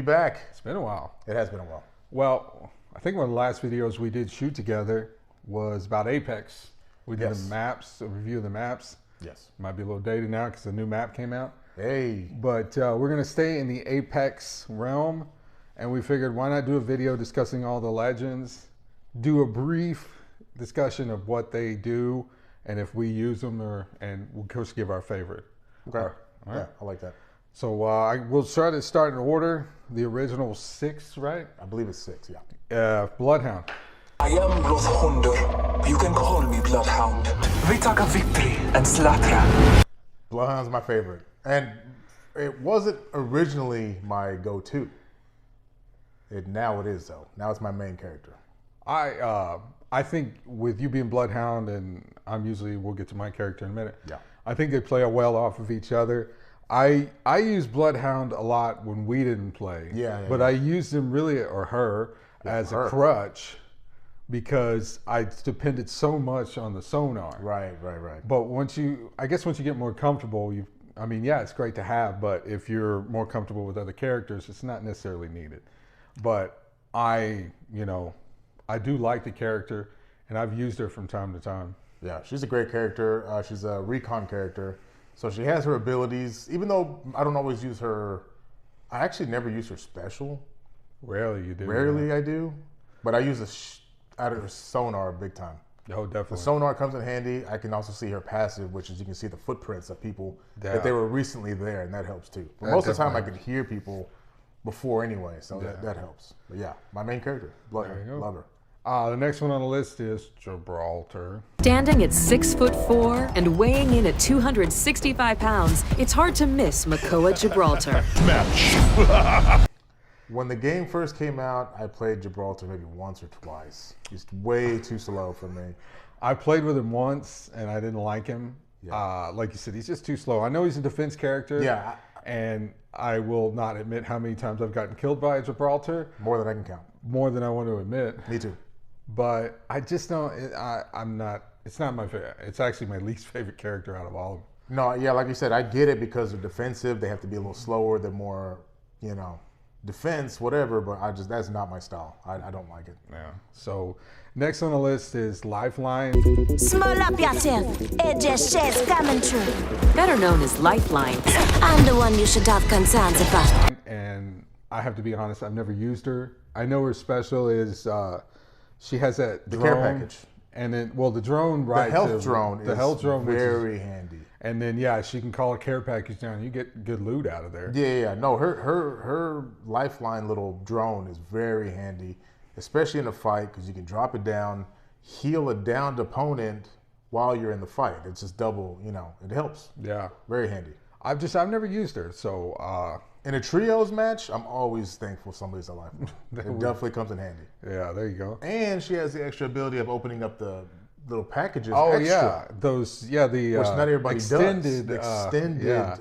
back. It's been a while. It has been a while. Well, I think one of the last videos we did shoot together was about Apex. We did the maps, a review of the maps. Yes. Might be a little dated now because the new map came out. Hey. But we're going to stay in the Apex realm. And we figured, why not do a video discussing all the legends, do a brief discussion of what they do, and if we use them, and we'll of course give our favorite. Okay. All right. Yeah, I like that. So we'll try to start in order. The original 6, right? I believe it's 6, yeah. Bloodhound. I am Bloodhunder. You can call me Bloodhound. We talk of victory and slaughter. Bloodhound's my favorite. And it wasn't originally my go-to. Now it is, though. Now it's my main character. I think with you being Bloodhound, and we'll get to my character in a minute. Yeah. I think they play well off of each other. I use Bloodhound a lot when we didn't play. But I used him really, or her, as a crutch because I depended so much on the sonar. Right. But once you get more comfortable, it's great to have, but if you're more comfortable with other characters, it's not necessarily needed. But I do like the character, and I've used her from time to time. Yeah, she's a great character. She's a recon character. So she has her abilities, even though I don't always use her. I actually never use her special. Rarely you do. Rarely I do. But I use out of her sonar big time. Oh, definitely. The sonar comes in handy. I can also see her passive, which is you can see the footprints of people that they were recently there, and that helps too. But most of the time I can hear people before anyway, so that helps. But yeah, my main character, Bloodhound, love her. The next one on the list is Gibraltar. Standing at 6'4" and weighing in at 265 pounds, it's hard to miss Makoa Gibraltar. When the game first came out, I played Gibraltar maybe once or twice. He's way too slow for me. I played with him once, and I didn't like him. Yeah. Like you said, he's just too slow. I know he's a defense character. Yeah. And I will not admit how many times I've gotten killed by a Gibraltar. More than I can count. More than I want to admit. Me too. But I just don't, it's not my favorite. It's actually my least favorite character out of all of them. No, yeah, like you said, I get it because they're defensive. They have to be a little slower. They're more, defense, whatever, but that's not my style. I don't like it. Yeah. So next on the list is Lifeline. Small up yourself. It just says coming true. Better known as Lifeline. I'm the one you should have concerns about. And I have to be honest, I've never used her. I know her special is she has that drone, care package. And then, the drone, right? The health drone is very handy. And then, she can call a care package down. You get good loot out of there. Yeah. No, her Lifeline little drone is very handy, especially in a fight because you can drop it down, heal a downed opponent while you're in the fight. It's just double, it helps. Yeah. Very handy. I've never used her, so. In a trios match, I'm always thankful somebody's a Lifeline. It definitely comes in handy. Yeah, there you go. And she has the extra ability of opening up the little packages. Oh extra, which not everybody extended, does. Extended,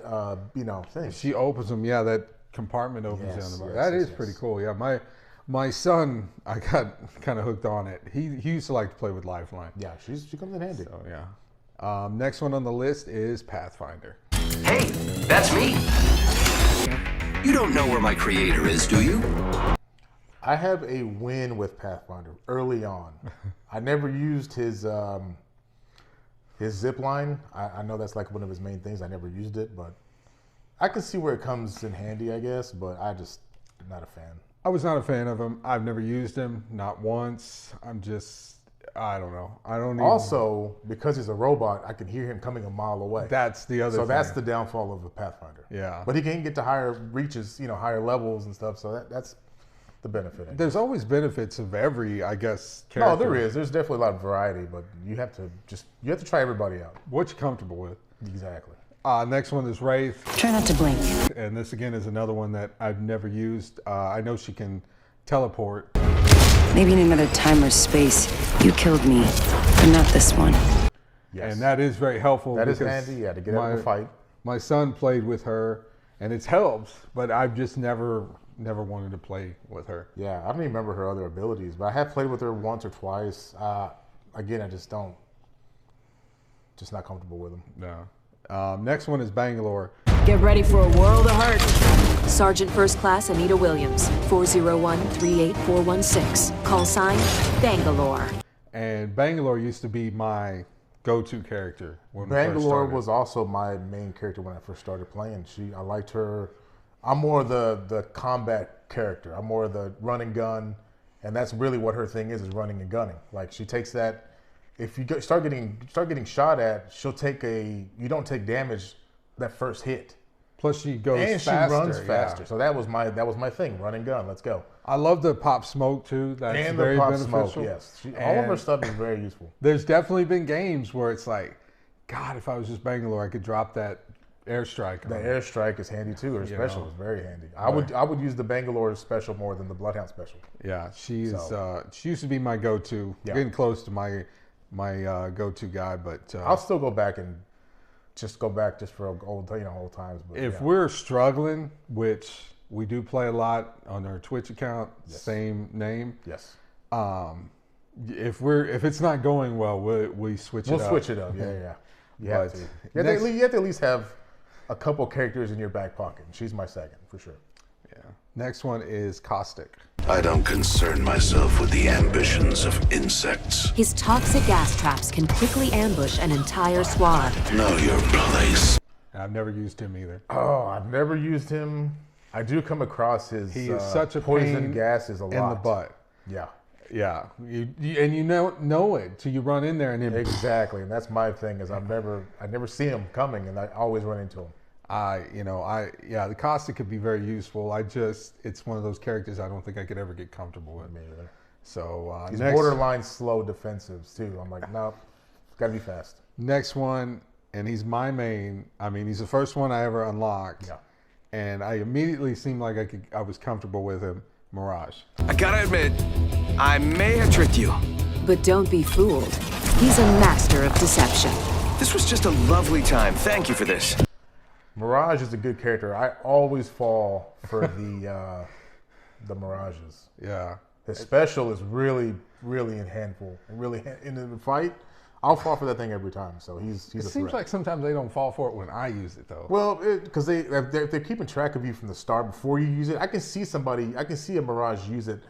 thing. She opens them. Yeah, that compartment opens down the bottom. That is pretty cool. Yeah, my son, I got kind of hooked on it. He used to like to play with Lifeline. Yeah, she comes in handy. So yeah. Next one on the list is Pathfinder. Hey, that's me. You don't know where my creator is, do you? I have a win with Pathfinder early on. I never used his zip line. I know that's like one of his main things. I never used it, but I can see where it comes in handy, I guess, but I'm not a fan. I was not a fan of him. I've never used him, not once. I don't know. Also, because he's a robot, I can hear him coming a mile away. That's the other thing. So that's the downfall of a Pathfinder. Yeah. But he can get to higher reaches, higher levels and stuff, so that's the benefit. There's always benefits of every, I guess, character. No, there is. There's definitely a lot of variety, but you have to try everybody out. What you're comfortable with. Exactly. Next one is Wraith. Try not to blink. And this again is another one that I've never used. I know she can teleport. Maybe in another time or space, you killed me, but not this one. Yes. And that is very helpful. That is handy, to get out of the fight. My son played with her, and it helps, but I've just never wanted to play with her. Yeah, I don't even remember her other abilities, but I have played with her once or twice. Again, I just not comfortable with them. No. Next one is Bangalore. Get ready for a world of hurt. Sergeant First Class Anita Williams, 401-38416. Call sign, Bangalore. And Bangalore used to be my go-to character when we first Bangalore started. was also my main character when I first started playing. I liked her. I'm more the combat character. I'm more the run and gun, and that's really what her thing is running and gunning. Like she takes that. If you start getting shot at, she'll take you don't take damage that first hit. Plus she goes And faster. she runs yeah. faster. So that was my thing, run and gun. Let's go. I love the pop smoke too. That's And very the pop beneficial. smoke, yes. All of her And stuff is very useful. There's definitely been games where it's like, God, if I was just Bangalore, I could drop that airstrike. The airstrike is handy too. Her special know. is very handy. I would use the Bangalore special more than the Bloodhound special. Yeah, she is. She used to be my go-to. Yeah. Getting close to my go-to guy, but I'll still go back just for old times. But if yeah. we're struggling, which we do play a lot on our Twitch account, same name. Yes. If it's not going well, we switch it up. We'll switch it up. Yeah. You have But to. next- You have to at least have a couple characters in your back pocket. She's my second for sure. Yeah. Next one is Caustic. I don't concern myself with the ambitions of insects. His toxic gas traps can quickly ambush an entire squad. Know your place. I've never used him either. Oh, I've never used him. I do come across his He is such a poison pain gases a lot. in the butt. Yeah. Yeah, you know it till you run in there and then Exactly, and that's my thing is I never see him coming, and I always run into him. the Caustic could be very useful. It's one of those characters I don't think I could ever get comfortable with. Me either. So He's next, borderline slow defensives too. I'm like, nope, it's got to be fast. next one, and he's my main. I mean, he's the first one I ever unlocked. Yeah. And I immediately seemed like I was comfortable with him. Mirage. I gotta admit, I may have tricked you. But don't be fooled. He's a master of deception. This was just a lovely time. Thank you for this. Mirage is a good character. I always fall for the Mirages. Yeah. His special is really, really in handful. And really in the fight, I'll fall for that thing every time. So he's It a seems threat. like sometimes they don't fall for it when I use it though. Well, because if they're keeping track of you from the start before you use it, I can see a Mirage use it.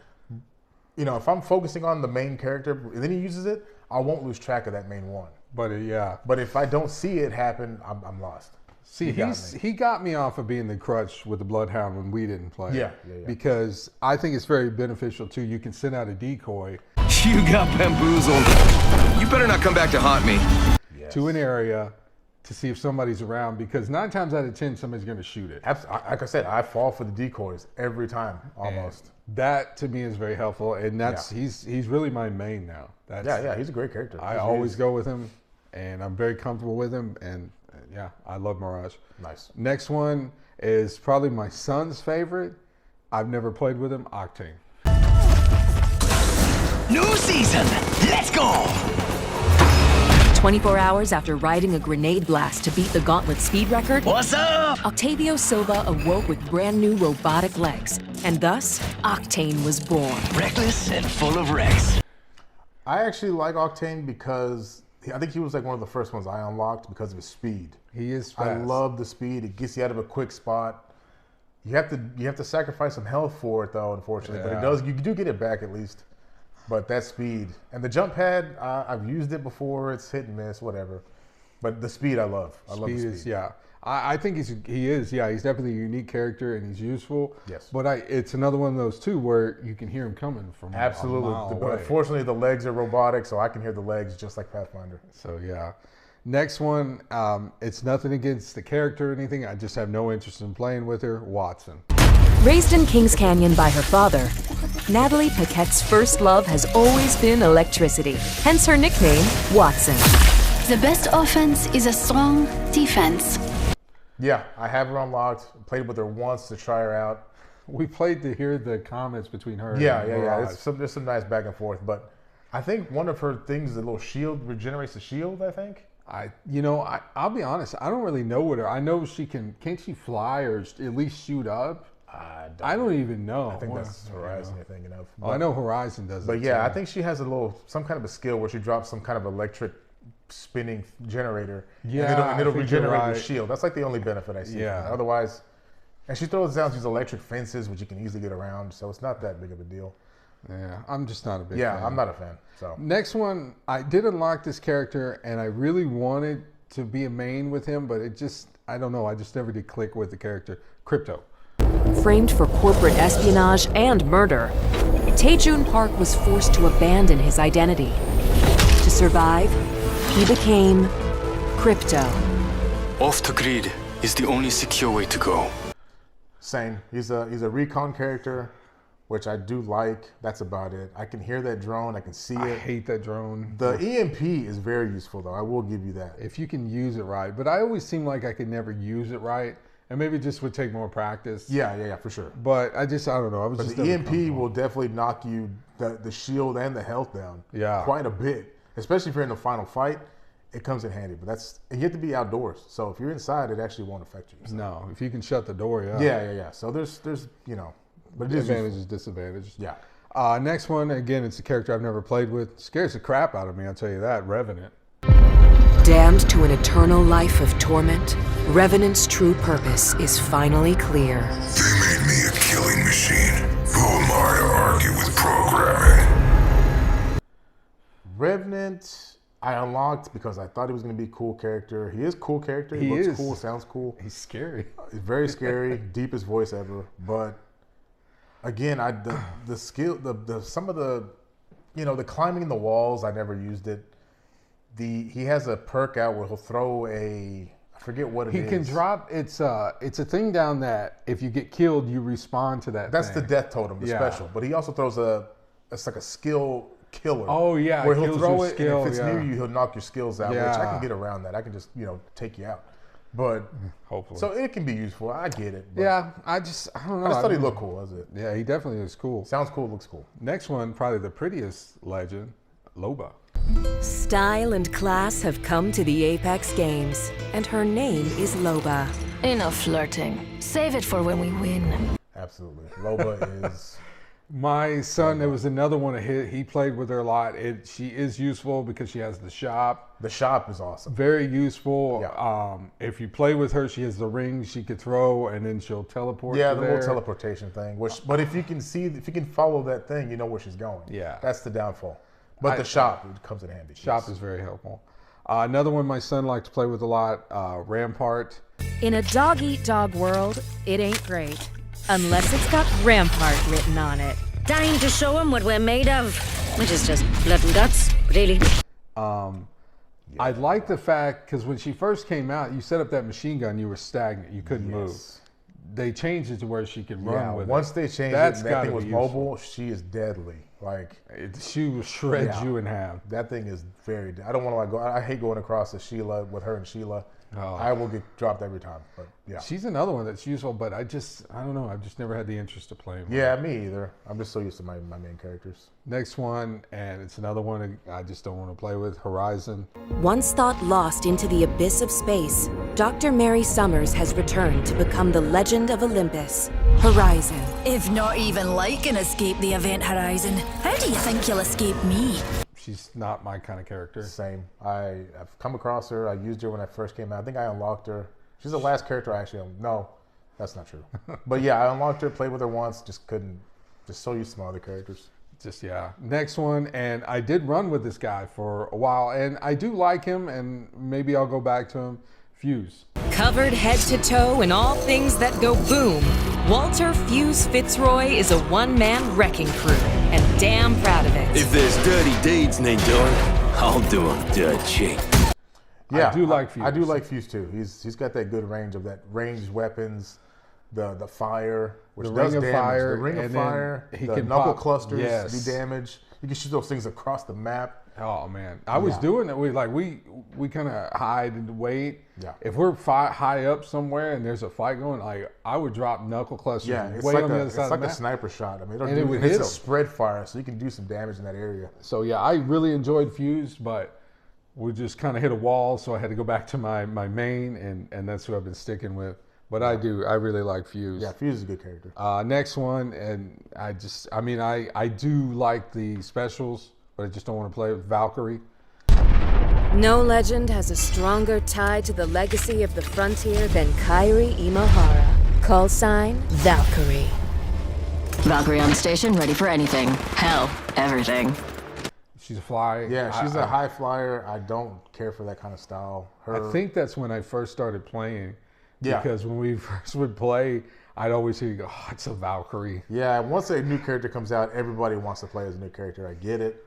You know, if I'm focusing on the main character and then he uses it, I won't lose track of that main one. But yeah. But if I don't see it happen, I'm lost. See, he got me off of being the crutch with the Bloodhound when we didn't play. Yeah. Because I think it's very beneficial too. You can send out a decoy You got bamboozled. You better not come back to haunt me. to an area to see if somebody's around, because 9 times out of 10 somebody's going to shoot it. Like I said, I fall for the decoys every time, almost. And that to me is very helpful, and he's really my main now. He's a great character. I always go with him, and I'm very comfortable with him, and I love Mirage. Nice. Next one is probably my son's favorite. I've never played with him, Octane. New season. Let's go. 24 hours after riding a grenade blast to beat the Gauntlet speed record, What's up? Octavio Silva awoke with brand new robotic legs, and thus, Octane was born. Reckless and full of wrecks. I actually like Octane because I think he was like one of the first ones I unlocked because of his speed. He is fast. I love the speed. It gets you out of a quick spot. You have to sacrifice some health for it though, unfortunately. But it does. You do get it back at least. But that speed and the jump pad, I've used it before. It's hit and miss, whatever. But the speed, I love. I love the speed. I think he's definitely a unique character and he's useful. Yes. But it's another one of those too where you can hear him coming from Absolutely. a mile But away. unfortunately, the legs are robotic, so I can hear the legs just like Pathfinder. So yeah. Next one, it's nothing against the character or anything. I just have no interest in playing with her. Watson. Raised in Kings Canyon by her father, Natalie Paquette's first love has always been electricity, hence her nickname, Watson. The best offense is a strong defense. Yeah, I have her unlocked. Played with her once to try her out. We played to hear the comments between her Yeah. and Mirage. There's some nice back and forth, but I think one of her things is a little shield, regenerates the shield, I think. I'll be honest, I don't really know what her. I know can't she fly or at least shoot up? I don't even know. I think that's Horizon you're thinking of. But, I know Horizon does it. But yeah, I think she has some kind of a skill where she drops some kind of electric spinning generator. Yeah, and it'll I think regenerate you're your right. shield. That's like the only benefit I see. Yeah. Otherwise, and she throws down these electric fences, which you can easily get around. So it's not that big of a deal. Yeah, I'm just not a big fan. Yeah, I'm not a fan. So Next one, I did unlock this character, and I really wanted to be a main with him, but it just, I don't know, I just never did click with the character. Crypto. Framed for corporate espionage and murder, Tae-Joon Park was forced to abandon his identity. To survive, he became Crypto. Off the grid is the only secure way to go. same. He's a recon character, which I do like. That's about it. I can hear that drone. I can see it. I hate that drone. The EMP is very useful, though. I will give you that. If you can use it right. But I always seem like I could never use it right. And maybe it just would take more practice. Yeah, for sure. But I don't know. I was But just the never EMP comfortable. will definitely knock you, the shield and the health down. Yeah. Quite a bit. Especially if you're in the final fight, it comes in handy. But and you have to be outdoors. So if you're inside, it actually won't affect you. So. No, if you can shut the door, yeah. Yeah. So there's but it is Advantages, useful. disadvantages. Yeah. Next one, again, it's a character I've never played with. Scares the crap out of me, I'll tell you that. Revenant. Damned to an eternal life of torment, Revenant's true purpose is finally clear. They made me a killing machine. Who am I to argue with programming? Revenant, I unlocked because I thought he was going to be a cool character. He is a cool character. He looks cool, sounds cool. He's scary. He's very scary, deepest voice ever. But again, the skill, some of the, the climbing the walls, I never used it. He has a perk out where he'll throw I forget what it is. He can drop. It's a thing down that if you get killed, you respawn to that. That's thing. the death totem, the Yeah. special. But he also throws it's like a skill killer. Oh yeah, where it he'll kills throw your it, skill, and if it's yeah. near you, he'll knock your skills out. Which I Yeah. can get around that. I can just take you out. But Hopefully. so it can be useful. I get it. But Yeah, I don't know. I just thought he looked cool. That's it. Yeah, he definitely is cool. Sounds cool. Looks cool. Next one, probably the prettiest legend, Loba. Style and class have come to the Apex Games, and her name is Loba. Enough flirting. Save it for when we win. Absolutely. Loba is. My son, there was another one he played with her a lot. She is useful because she has the shop. The shop is awesome. Very useful. Yeah. If you play with her, she has the ring she could throw, and then she'll teleport. Yeah, to the there. little teleportation thing. But if you can follow that thing, you know where she's going. Yeah. That's the downfall. But the shop comes in handy. Shop Yes. is very helpful. Another one my son liked to play with a lot, Rampart. In a dog-eat-dog world, it ain't great. Unless it's got Rampart written on it. Time to show them what we're made of. Which is just blood and guts, really. I like the fact, because when she first came out, you set up that machine gun, you were stagnant. You couldn't move. They changed it to where she could run with once it. they changed That's it, and that gotta thing was be useful. mobile. She is deadly. Like She will shred you in half. that thing is very. I don't want to go. I hate going across to Sheila with her and Sheila. Oh. I will get dropped every time. But yeah, She's another one that's useful, but I don't know. I've just never had the interest to play with. yeah, me either. I'm just so used to my main characters. Next one, and it's another one I just don't want to play with, Horizon. Once thought lost into the abyss of space, Dr. Mary Summers has returned to become the legend of Olympus, Horizon. If not even like an escape the event horizon, how do you think you'll escape me? She's not my kind of character. Same. I've come across her. I used her when I first came out. I think I unlocked her. She's the last character I actually owned. No, that's not true. But yeah, I unlocked her, played with her once, just couldn't. Just so used to my other characters. Next one, and I did run with this guy for a while, and I do like him, and maybe I'll go back to him. Fuse. Covered head to toe in all things that go boom, Walter Fuse Fitzroy is a one-man wrecking crew, and damn proud of it. If there's dirty deeds need doing, I'll do them dirt cheap. Yeah, I do like Fuse. I do like Fuse too. He's got that good range of that ranged weapons, the fire, which The does ring of damage. fire, The ring of and then fire. he The can knuckle pop- clusters yes. do damage. You can shoot those things across the map. Oh man, I was doing it. We kind of hide and wait. Yeah. If we're high up somewhere and there's a fight going, like I would drop knuckle clusters. Yeah, and it's wait like on the a other side of the map. sniper shot. I mean, And it would it's hit a 'em. spread fire, so you can do some damage in that area. So yeah, I really enjoyed Fuse, but we just kind of hit a wall, so I had to go back to my main, and that's who I've been sticking with. But I really like Fuse. Yeah, Fuse is a good character. Next one, and I do like the specials, but I just don't want to play with Valkyrie. No legend has a stronger tie to the legacy of the frontier than Kairi Imahara. Call sign, Valkyrie. Valkyrie on station, ready for anything. Hell, everything. She's a flyer. Yeah, she's a high flyer. I don't care for that kind of style. I think that's when I first started playing. Yeah. Because when we first would play, I'd always hear you go, oh, it's a Valkyrie. Yeah, once a new character comes out, everybody wants to play as a new character. I get it.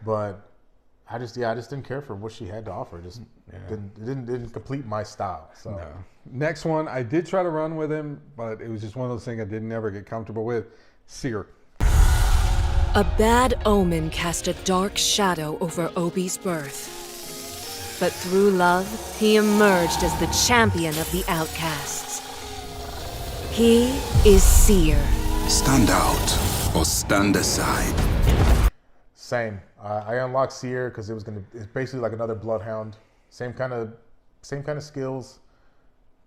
But I just didn't care for what she had to offer. Just didn't complete my style. So no. Next one, I did try to run with him, but it was just one of those things I didn't never get comfortable with. Seer. A bad omen cast a dark shadow over Obi's birth. But through love, he emerged as the champion of the outcasts. He is Seer. Stand out or stand aside. Same. I unlocked Seer because it's basically like another Bloodhound. Same kind of skills.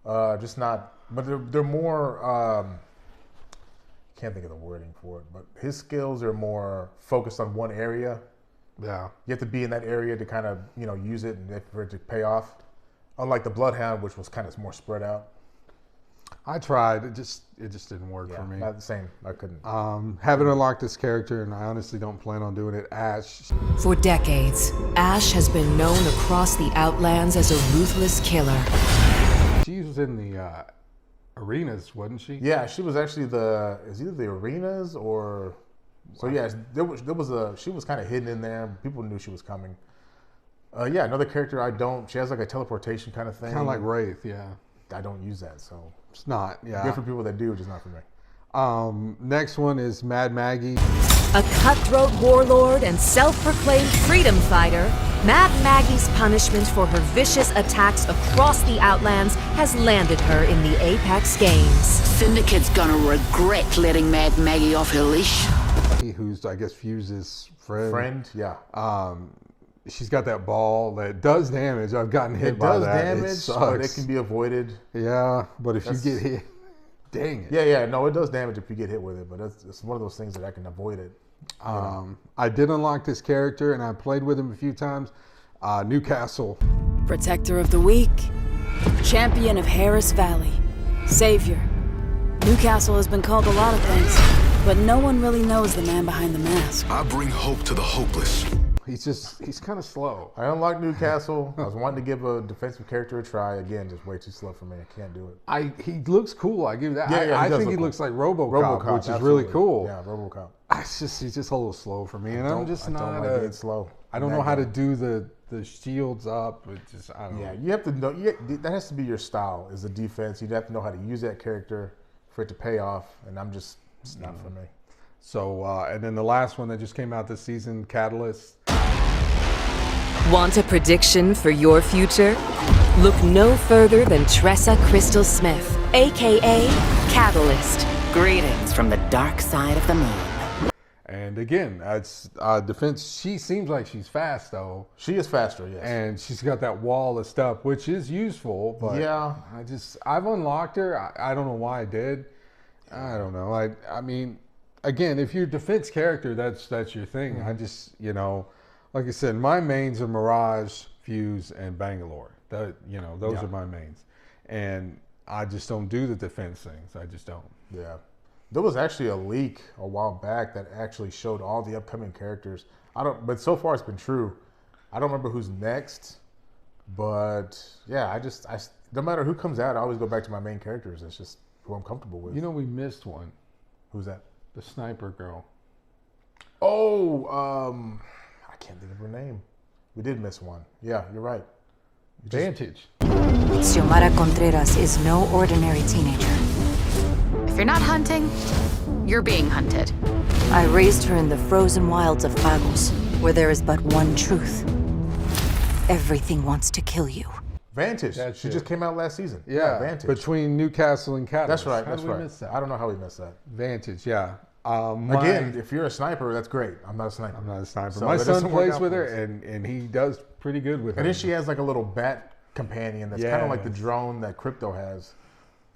Just not, but they're more. Can't think of the wording for it, but his skills are more focused on one area. Yeah. You have to be in that area to kind of use it and for it to pay off. Unlike the Bloodhound, which was kind of more spread out. I tried. It just didn't work for me. Not the same. I couldn't. Haven't unlocked this character, and I honestly don't plan on doing it. Ash. For decades, Ash has been known across the Outlands as a ruthless killer. She was in the arenas, wasn't she? Yeah, she was actually either the arenas or. So yeah, she was kind of hidden in there. People knew she was coming. Yeah, another character she has like a teleportation kind of thing. Kind of like Wraith, yeah. I don't use that, so. It's not, yeah. Good for people that do, just not for me. Next one is Mad Maggie. A cutthroat warlord and self-proclaimed freedom fighter, Mad Maggie's punishment for her vicious attacks across the Outlands has landed her in the Apex Games. Syndicate's gonna regret letting Mad Maggie off her leash. Who's, I guess, Fuse's friend. Friend, yeah. She's got that ball that does damage. I've gotten hit by that. It does damage, but it can be avoided. Yeah, but if you get hit, dang it. Yeah, no, it does damage if you get hit with it, but it's one of those things that I can avoid it. I did unlock this character, and I played with him a few times. Newcastle. Protector of the weak, champion of Harris Valley, savior. Newcastle has been called a lot of things, but no one really knows the man behind the mask. I bring hope to the hopeless. He's kind of slow. I unlocked Newcastle. I was wanting to give a defensive character a try. Again, just way too slow for me. I can't do it. He looks cool. I give you that. Yeah, I think he looks like RoboCop, which is really cool. Yeah, RoboCop. He's just a little slow for me, and I'm just not. I don't like being slow. I don't know how to do the shields up. I don't know. Yeah, you have to know. That has to be your style. Is the defense. You'd have to know how to use that character for it to pay off. And it's not for me. So, and then the last one that just came out this season, Catalyst. Want a prediction for your future? Look no further than Tressa Crystal Smith, aka Catalyst. Greetings from the dark side of the moon. And again, it's defense. She seems like she's fast, though. She is faster, yes. And she's got that wall of stuff, which is useful. But yeah, I've unlocked her. I don't know why I did. I don't know. I mean, again, if you're a defense character, that's your thing. I just, like I said, my mains are Mirage, Fuse, and Bangalore. Those are my mains. And I just don't do the defense things. I just don't. Yeah. There was actually a leak a while back that actually showed all the upcoming characters. But so far it's been true. I don't remember who's next, but yeah, no matter who comes out, I always go back to my main characters. It's just who I'm comfortable with. We missed one. Who's that? The sniper girl. Oh, I can't think of her name. We did miss one. Yeah, you're right. Vantage. Xiomara Contreras is no ordinary teenager. If you're not hunting, you're being hunted. I raised her in the frozen wilds of Pagos, where there is but one truth. Everything wants to kill you. Vantage. She just came out last season. Yeah, Vantage. Between Newcastle and Catalyst. That's right. How did we miss that? I don't know how we missed that. Vantage, yeah. Again, if you're a sniper, that's great. I'm not a sniper. I'm not a sniper. So my son plays with her, and he does pretty good with her. And then she has like a little bat companion that's kind of like the drone that Crypto has.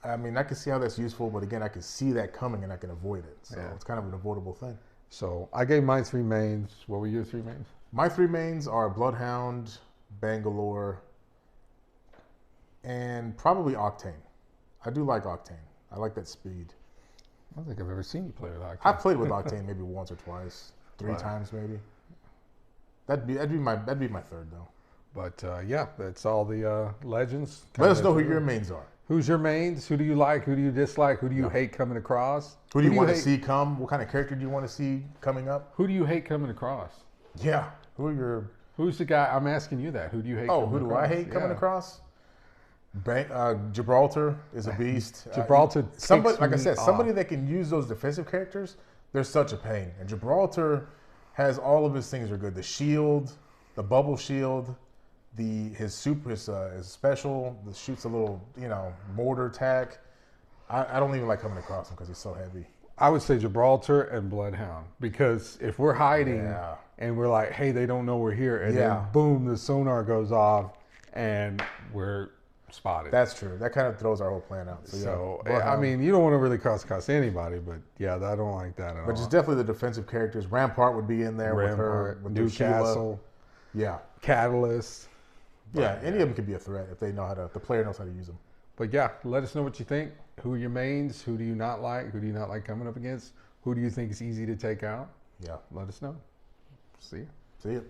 I mean, I can see how that's useful, but again, I can see that coming and I can avoid it. So it's kind of an avoidable thing. So I gave my 3 mains. What were your 3 mains? My 3 mains are Bloodhound, Bangalore, and probably Octane. I do like Octane. I like that speed. I don't think I've ever seen you play with Octane. I played with Octane maybe once or twice, 3 times maybe. That'd be my third though. But yeah, that's all the legends. Let us know who your mains are. Who's your mains? Who do you like? Who do you dislike? Who do you hate coming across? Who do you want to see come? What kind of character do you want to see coming up? Who do you hate coming across? Yeah. Who's the guy? I'm asking you that. Who do you hate? Who do I hate coming across? Gibraltar is a beast. Gibraltar. Somebody, like I said, somebody that can use those defensive characters. They're such a pain. And Gibraltar has all of his things are good. The shield, the bubble shield, his special that shoots a little mortar attack. I don't even like coming across him because he's so heavy. I would say Gibraltar and Bloodhound, because if we're hiding and we're like, hey, they don't know we're here, and then boom, the sonar goes off and we're spotted. That's true. That kind of throws our whole plan out. So I mean, you don't want to really cross anybody, but yeah, I don't like that at all. But just definitely the defensive characters. Rampart would be in there with her, with Newcastle. Yeah. Catalyst. Yeah, any of them could be a threat if they know the player knows how to use them. But yeah, let us know what you think. Who are your mains? Who do you not like? Who do you not like coming up against? Who do you think is easy to take out? Yeah. Let us know. See you. See you.